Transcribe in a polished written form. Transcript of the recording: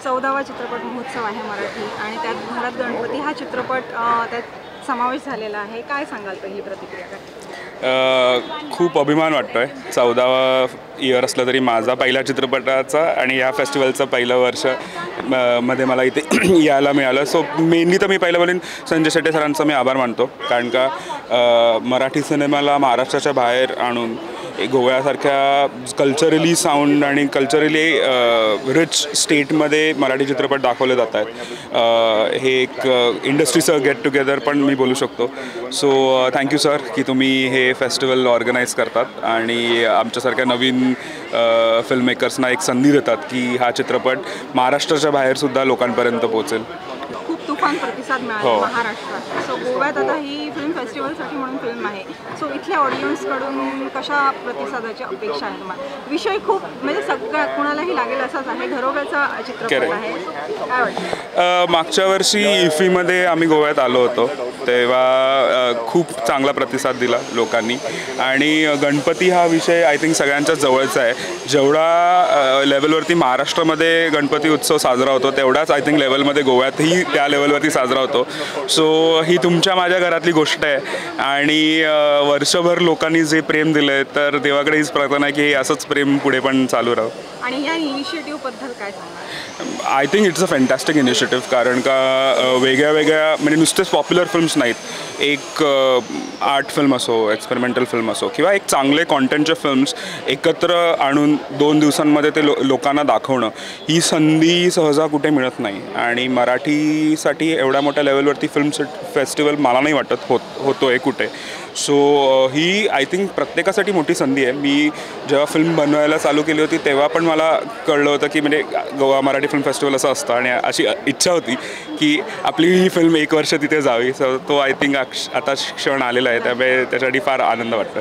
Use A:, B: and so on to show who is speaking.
A: 14वा चित्रपट महोत्सव आहे मराठी आणि त्यात घरात गणपती हा चित्रपट त्यात समावेश झालेला आहे. काय सांगाल पहिली प्रतिक्रिया काय?
B: खूप अभिमान वाटतो आहे. 14वा इयर असलं तरी माझा पहिला चित्रपटाचा आणि या फेस्टिवलचं पहिलं वर्ष मध्ये मला इथे यायला मिळालं. सो मेनली तर मी पहिलं बोलेन संजय शेट्टे सरांचा मी आभार मानतो, कारण का मराठी सिनेमाला महाराष्ट्राच्या बाहेर आणून गोव्यासारख्या कल्चरली साऊंड आणि कल्चरली रिच स्टेटमध्ये मराठी चित्रपट दाखवले जात आहेत. हे एक इंडस्ट्रीचं गेट टुगेदर पण मी बोलू शकतो. सो थँक्यू सर की तुम्ही हे फेस्टिवल ऑर्गनाईज करतात आणि आमच्यासारख्या नवीन फिल्ममेकर्सना एक संधी देतात की हा चित्रपट महाराष्ट्राच्या बाहेरसुद्धा लोकांपर्यंत पोहोचेल.
A: खूप तुफान प्रतिसाद मिळाला महाराष्ट्रात. सो गोव्यात आता ही फिल्म फेस्टिवलसाठी म्हणून फिल्म आहे. सो इथल्या ऑडियन्सकडून कशा प्रतिसादाची अपेक्षा आहे तुम्हाला? विषय खूप म्हणजे सगळ्या कुणालाही लागेल असाच आहे, घरोघरचा चित्रपट आहे. काय वाटतं?
B: मागच्या वर्षी इफ्फीमध्ये आम्ही गोव्यात आलो होतो, तेव्हा खूप चांगला प्रतिसाद दिला लोकांनी. आणि गणपती हा विषय आय थिंक सगळ्यांच्या जवळचा आहे. जेवढा लेवलवरती महाराष्ट्रामध्ये गणपती उत्सव साजरा होतो, तेवढाच आय थिंक लेवलमध्ये गोव्यातही त्या लेवलवरती साजरा होतो. सो ही तुमच्या माझ्या घरातली गोष्ट आहे आणि वर्षभर लोकांनी जे प्रेम दिलं आहे, तर देवाकडे हीच प्रार्थना आहे की हे असंच प्रेम पुढे पण चालू राहू.
A: आणि या इनिशिएटिव्हबद्दल काय सांगणार?
B: I think it's a fantastic initiative, कारण का वेगळ्या वेगळ्या म्हणजे नुसतेच पॉप्युलर फिल्म्स नाहीत, एक आर्ट फिल्म असो, एक्सपेरिमेंटल फिल्म असो किंवा एक चांगले कॉन्टेंटचे फिल्म्स एकत्र आणून 2 दिवसांमध्ये ते लोकांना दाखवणं, ही संधी सहजा कुठे मिळत नाही. आणि मराठीसाठी एवढ्या मोठ्या लेवलवरती फिल्म फेस्टिवल मला नाही वाटत होतो आहे कुठे. सो ही आय थिंक प्रत्येकासाठी मोठी संधी आहे. मी जेव्हा फिल्म बनवायला चालू केली होती तेव्हा पण मला कळलं होतं की म्हणजे गोवा मराठी फिल्म फेस्टिवल असं असतं आणि अशी इच्छा होती की आपली ही फिल्म 1 वर्ष तिथे जावी. सो तो आय थिंक आता क्षण आलेला आहे, त्यामुळे त्याच्यासाठी फार आनंद वाटतो.